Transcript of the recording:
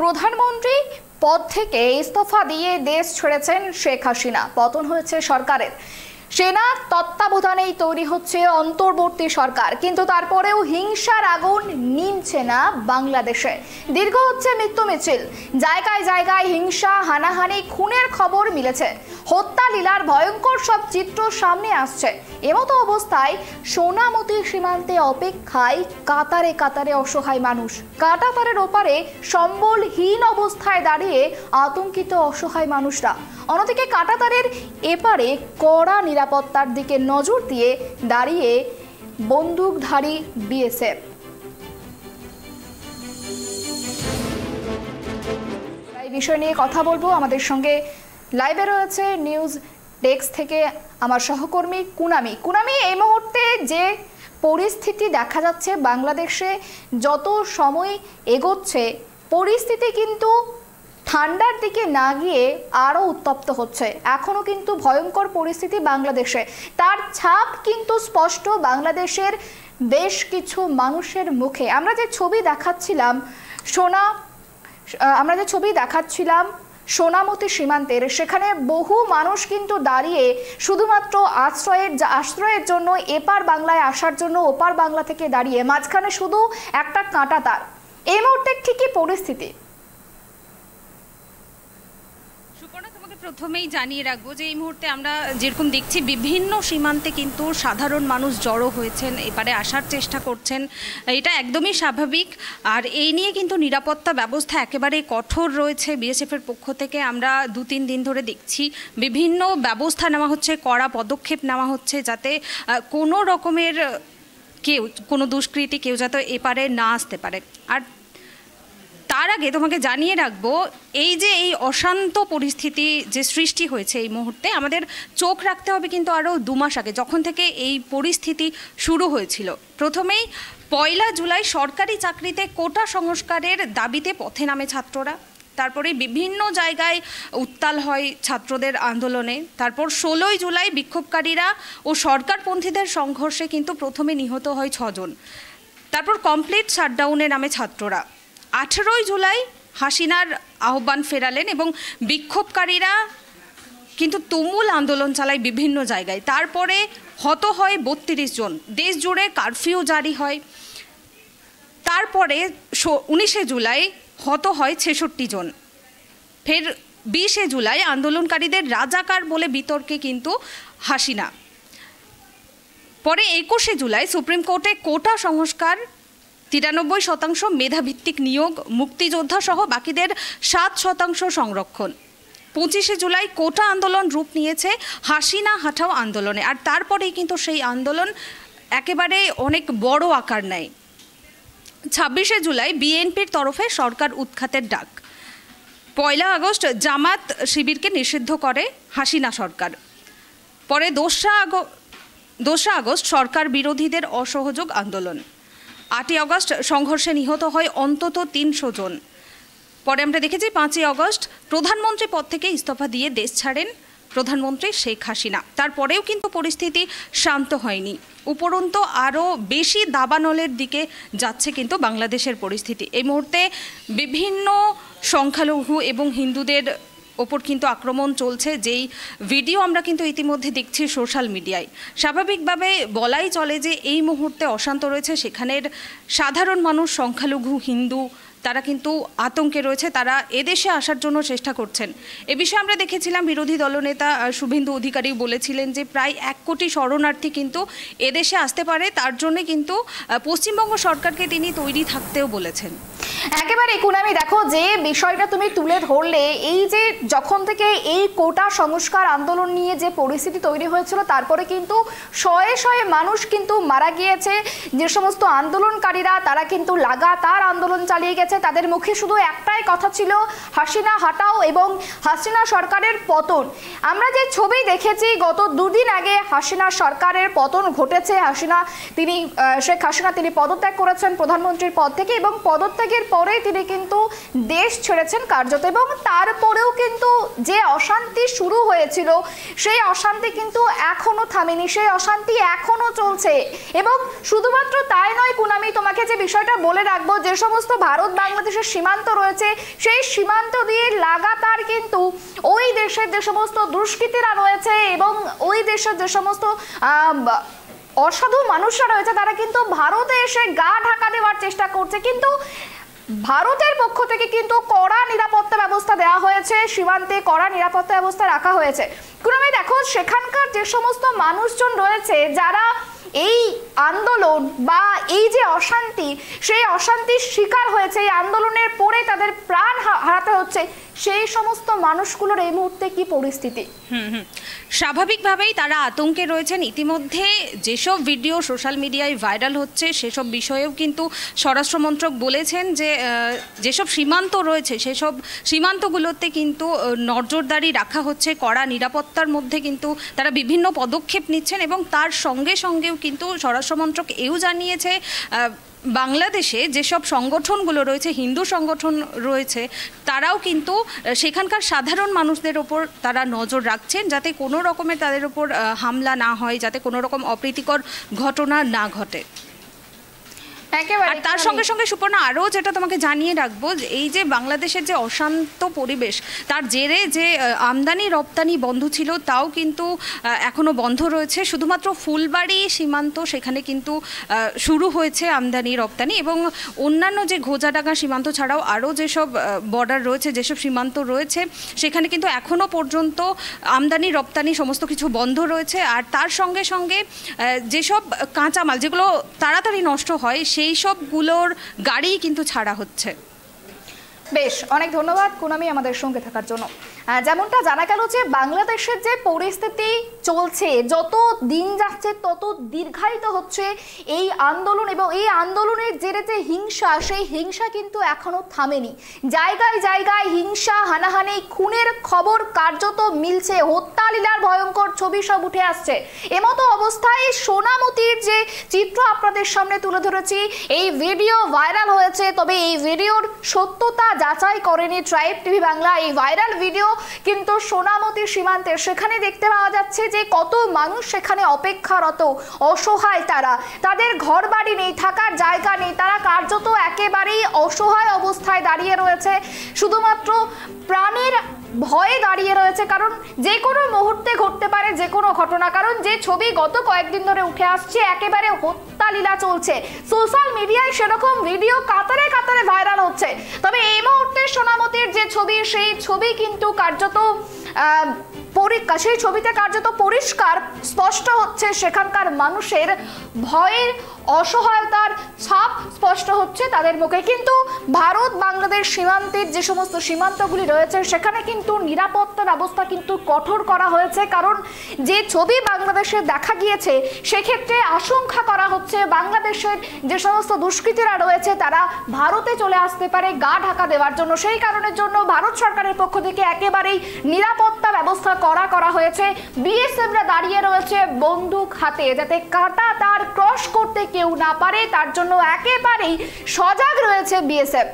প্রধানমন্ত্রী পদ থেকে ইস্তফা দিয়ে দেশ ছেড়েছেন শেখ হাসিনা। পতন হয়েছে সরকারের। সেনা তত্ত্বাবধানেই তৈরি হচ্ছে অন্তর্বর্তী সরকার, কিন্তু তারপরেও হিংসার আগুন নিমছে না বাংলাদেশে। দীর্ঘ হচ্ছে মৃত্যু মিছিল, জায়গায় জায়গায় হিংসা, হানাহানি, খুনের খবর মিলেছে। হত্যা লীলার ভয়ঙ্কর সব চিত্র সামনে আসছে। এমতো অবস্থায় সোনামতি সীমান্তে অপেক্ষায় কাতারে কাতারে অসহায় মানুষ। কাঁটাতারের ওপারে সম্বলহীন অবস্থায় দাঁড়িয়ে আতঙ্কিত অসহায় মানুষরা। অন্যদিকে কাঁটাতারের এপারে কড়া নিরাপত্তার দিকে নজর দিয়ে দাঁড়িয়ে বন্দুকধারী বিএসএফ। এই বিষয় নিয়ে কথা বলবো। আমাদের সঙ্গে লাইভে রয়েছে নিউজ ডেস্ক থেকে আমার সহকর্মী কুনামি। এই মুহূর্তে যে পরিস্থিতি দেখা যাচ্ছে বাংলাদেশে, যত সময় এগোচ্ছে পরিস্থিতি কিন্তু ঠান্ডার দিকে না গিয়ে আরও উত্তপ্ত হচ্ছে। এখনও কিন্তু ভয়ঙ্কর পরিস্থিতি বাংলাদেশে, তার ছাপ কিন্তু স্পষ্ট বাংলাদেশের বেশ কিছু মানুষের মুখে। আমরা যে ছবি দেখাচ্ছিলাম সোনামতি সীমান্তের, সেখানে বহু মানুষ কিন্তু দাঁড়িয়ে শুধুমাত্র আশ্রয়ের জন্য এপার বাংলায় আসার জন্য ওপার বাংলা থেকে দাঁড়িয়ে, মাঝখানে শুধু একটা কাঁটাতার। এই মুহূর্তে ঠিকই পরিস্থিতি। প্রথমেই জানিয়ে রাখবো যে এই মুহূর্তে আমরা যেরকম দেখছি বিভিন্ন সীমান্তে কিন্তু সাধারণ মানুষ জড়ো হয়েছেন, এপারে আসার চেষ্টা করছেন। এটা একদমই স্বাভাবিক। আর এই নিয়ে কিন্তু নিরাপত্তা ব্যবস্থা একেবারে কঠোর রয়েছে বিএসএফের পক্ষ থেকে। আমরা 2-3 দিন ধরে দেখছি বিভিন্ন ব্যবস্থা নেওয়া হচ্ছে, কড়া পদক্ষেপ নেওয়া হচ্ছে, যাতে কোনো রকমের কোনো দুষ্কৃতী কেউ যাতে এপারে না আসতে পারে। আর তার আগে তোমাকে জানিয়ে রাখবো, এই যে এই অশান্ত পরিস্থিতি যে সৃষ্টি হয়েছে এই মুহূর্তে, আমাদের চোখ রাখতে হবে কিন্তু আরও 2 মাস আগে, যখন থেকে এই পরিস্থিতি শুরু হয়েছিল। প্রথমেই 1 জুলাই সরকারি চাকরিতে কোটা সংস্কারের দাবিতে পথে নামে ছাত্ররা। তারপরে বিভিন্ন জায়গায় উত্তাল হয় ছাত্রদের আন্দোলনে। তারপর 16 জুলাই বিক্ষোভকারীরা ও সরকারপন্থীদের সংঘর্ষে কিন্তু প্রথমে নিহত হয় 6 জন। তারপর কমপ্লিট শাটডাউনে নামে ছাত্ররা। 18 জুলাই হাসিনার আহ্বান ফেরালেন এবং বিক্ষোভকারীরা কিন্তু তুমুল আন্দোলন চালায় বিভিন্ন জায়গায়। তারপরে হত হয় 32 জন, দেশ জুড়ে কারফিউ জারি হয়। তারপরে 19 জুলাই হত হয় 66 জন। ফের 20 জুলাই আন্দোলনকারীদের রাজাকার বলে বিতর্কে কিন্তু হাসিনা। পরে 21 জুলাই সুপ্রিম কোর্টে কোটা সংস্কার, 93% মেধাভিত্তিক নিয়োগ, মুক্তিযোদ্ধা সহ বাকিদের 7% সংরক্ষণ। 25 জুলাই কোটা আন্দোলন রূপ নিয়েছে হাসিনা হাঁটাও আন্দোলনে। আর তারপরেই কিন্তু সেই আন্দোলন একেবারে অনেক বড় আকার নেয়। 26 জুলাই বিএনপির তরফে সরকার উৎখাতের ডাক। 1 আগস্ট জামাত শিবিরকে নিষিদ্ধ করে হাসিনা সরকার। পরে 2 আগস্ট সরকার বিরোধীদের অসহযোগ আন্দোলন। 8 আগস্ট সংঘর্ষে নিহত হয় অন্তত 300 জন। পরে আমরা দেখেছি 5 আগস্ট প্রধানমন্ত্রী পদ থেকে ইস্তফা দিয়ে দেশ ছাড়েন প্রধানমন্ত্রী শেখ হাসিনা। তারপরেও কিন্তু পরিস্থিতি শান্ত হয়নি, উপরন্তু আরও বেশি দাবানলের দিকে যাচ্ছে কিন্তু বাংলাদেশের পরিস্থিতি। এই মুহূর্তে বিভিন্ন সংখ্যালঘু এবং হিন্দুদের ওপর কিন্তু আক্রমণ চলছে, যেই ভিডিও আমরা কিন্তু ইতিমধ্যে দেখছি সোশ্যাল মিডিয়ায়। স্বাভাবিকভাবে বলাই চলে যে এই মুহূর্তে অশান্ত রয়েছে সেখানের সাধারণ মানুষ, সংখ্যালঘু হিন্দু, তারা কিন্তু আতঙ্কে রয়েছে। তারা এদেশে আসার জন্য চেষ্টা করছেন। এ বিষয়ে আমরা দেখেছিলাম বিরোধী দলনেতা শুভেন্দু অধিকারী বলেছিলেন যে প্রায় 1 কোটি শরণার্থী কিন্তু এদেশে আসতে পারে, তার জন্য কিন্তু পশ্চিমবঙ্গ সরকারকে তিনি তৈরি থাকতেও বলেছেন। একেবারে কুনামি, দেখো যে বিষয়টা তুমি তুলে ধরলে, এই যে যখন থেকে এই কোটা সংস্কার আন্দোলন নিয়ে যে পরিস্থিতি তৈরি হয়েছিল, তারপরে কিন্তু শয়ে শয়ে মানুষ কিন্তু মারা গিয়েছে। যে সমস্ত আন্দোলনকারীরা তারা কিন্তু লাগাতার আন্দোলন চালিয়ে গেছে, তাদের মুখে শুধু একটাই কথা ছিল, হাসিনা হাঁটাও এবং হাসিনা সরকারের পতন। আমরা যে ছবি দেখেছি গত 2 দিন আগে হাসিনা সরকারের পতন ঘটেছে। শেখ হাসিনা তিনি পদত্যাগ করেছেন প্রধানমন্ত্রীর পদ থেকে এবং পদত্যাগের পরে তিনি কিন্তু দেশ ছেড়েছেন কার্যত। এবং তারপরেও কিন্তু যে অশান্তি শুরু হয়েছিল সেই অশান্তি কিন্তু এখনো থামেনি, সেই অশান্তি এখনো চলছে। এবং শুধুমাত্র তাই নয় কুনামি, তোমাকে যে বিষয়টা বলে রাখবো, যে সমস্ত ভারত বাংলাদেশের সীমান্ত রয়েছে, সেই সীমান্ত দিয়ে লাগাতার কিন্তু ওই দেশের যে সমস্ত দুষ্কৃতীরা রয়েছে এবং ওই দেশের যে সমস্ত অসাধু মানুষরা রয়েছে তারা কিন্তু ভারতে এসে গা ঢাকা দেওয়ার চেষ্টা করছে। কিন্তু ভারতের পক্ষ থেকে কিন্তু কড়া নিরাপত্তা ব্যবস্থা দেওয়া হয়েছে, সীমান্তে কড়া নিরাপত্তা ব্যবস্থা রাখা হয়েছে। কুনামি, দেখো সেখানকার যে সমস্ত মানুষজন রয়েছে যারা এই আন্দোলন বা এই যে অশান্তি, সেই অশান্তির শিকার হয়েছে, এই আন্দোলনের পরে তাদের প্রাণ হারাতে হচ্ছে, সেই সমস্ত মানুষগুলোর এই মুহূর্তে কি পরিস্থিতি? স্বাভাবিকভাবেই তারা আতঙ্কে রয়েছেন। ইতিমধ্যে যেসব ভিডিও সোশ্যাল মিডিয়ায় ভাইরাল হচ্ছে সেসব বিষয়েও কিন্তু স্বরাষ্ট্রমন্ত্রক বলেছেন যে যেসব সীমান্ত রয়েছে সেসব সীমান্তগুলোতে কিন্তু নজরদারি রাখা হচ্ছে, কড়া নিরাপত্তার মধ্যে কিন্তু তারা বিভিন্ন পদক্ষেপ নিচ্ছেন। এবং তার সঙ্গে সঙ্গেও কিন্তু স্বরাষ্ট্রমন্ত্রক এও জানিয়েছে বাংলাদেশে যেসব সংগঠনগুলো রয়েছে, হিন্দু সংগঠন রয়েছে, তারাও কিন্তু সেখানকার সাধারণ মানুষদের ওপর তারা নজর রাখছেন যাতে কোনো রকমের তাদের ওপর হামলা না হয়, যাতে কোনো রকম অপ্রীতিকর ঘটনা না ঘটে। আর তার সঙ্গে সঙ্গে সুপর্ণা আরও যেটা তোমাকে জানিয়ে রাখবো, এই যে বাংলাদেশের যে অশান্ত পরিবেশ তার জেরে যে আমদানি রপ্তানি বন্ধ ছিল তাও কিন্তু এখনও বন্ধ রয়েছে। শুধুমাত্র ফুলবাড়ি সীমান্ত সেখানে কিন্তু শুরু হয়েছে আমদানি রপ্তানি, এবং অন্যান্য যে ঘোজাডাঙ্গা সীমান্ত ছাড়াও আরও যেসব বর্ডার রয়েছে, যেসব সীমান্ত রয়েছে সেখানে কিন্তু এখনও পর্যন্ত আমদানি রপ্তানি সমস্ত কিছু বন্ধ রয়েছে। আর তার সঙ্গে সঙ্গে যেসব কাঁচামাল যেগুলো তাড়াতাড়ি নষ্ট হয় সেই সবগুলোর গাড়ি কিন্তু ছাড়া হচ্ছে। বেশ, অনেক ধন্যবাদ কুনামি আমাদের সঙ্গে থাকার জন্য। যেমনটা জানা গেল যে বাংলাদেশের যে পরিস্থিতি চলছে, যত দিন যাচ্ছে তত দীর্ঘায়িত হচ্ছে এই আন্দোলন, এবং এই আন্দোলনের জেরে যে হিংসা, সেই হিংসা কিন্তু এখনো থামেনি। জায়গায় জায়গায় হিংসা, হানাহানি, খুনের খবর কার্যত মিলছে, হত্যালীলার ভয়ঙ্কর ছবি সব উঠে আসছে। এমতো অবস্থায় সোনামতির যে চিত্র আপনাদের সামনে তুলে ধরেছি, এই ভিডিও ভাইরাল হয়েছে, তবে এই ভিডিওর সত্যতা যাচাই করেনি ট্রাইব টিভি বাংলা। এই ভাইরাল ভিডিও কিন্তু সোনামতি সীমান্তে, সেখানে দেখতে পাওয়া যাচ্ছে যে কত মানুষ সেখানে অপেক্ষারত, অসহায়, তাদের ঘর বাড়ি নেই, থাকার জায়গা নেই, তারা কার্যত একেবারেই অসহায় অবস্থায় দাঁড়িয়ে রয়েছে, শুধুমাত্র প্রাণের ভয়ে দাঁড়িয়ে রয়েছে, কারণ যে কোনো মুহূর্তে ঘটতে পারে যে কোনো ঘটনা। কারণ যে ছবি গত কয়েকদিন ধরে উঠে আসছে, একেবারে হত্যালীলা চলছে, সোশ্যাল মিডিয়ায় সেরকম ভিডিও কাতারে কাতারে ভাইরাল হচ্ছে। তবে এই মুহূর্তে সোনামতির যে ছবি, সেই ছবি কিন্তু কার্যত সেই ছবিতে কার্যত পরিষ্কার স্পষ্ট হচ্ছে সেখানকার মানুষের ভয়ের, অসহায়তার ছাপ স্পষ্ট হচ্ছে তাদের মুখে। কিন্তু ভারত বাংলাদেশ সীমান্তের যে সমস্ত সীমান্তগুলি রয়েছে সেখানে কিন্তু নিরাপত্তা ব্যবস্থা কিন্তু কঠোর করা হয়েছে, কারণ যে ছবি বাংলাদেশে দেখা গিয়েছে সেক্ষেত্রে আশঙ্কা করা হচ্ছে বাংলাদেশের যে সমস্ত দুষ্কৃতীরা রয়েছে তারা ভারতে চলে আসতে পারে গা ঢাকা দেওয়ার জন্য। সেই কারণের জন্য ভারত সরকারের পক্ষ থেকে একেবারেই নিরাপত্তা ব্যবস্থা করা হয়েছে। বিএসএফরা দাঁড়িয়ে রয়েছে বন্দুক হাতে, যাতে কাঁটা তার ক্রস করতে কেউ না পারে, তার জন্য একেবারেই সজাগ রয়েছে বিএসএফ।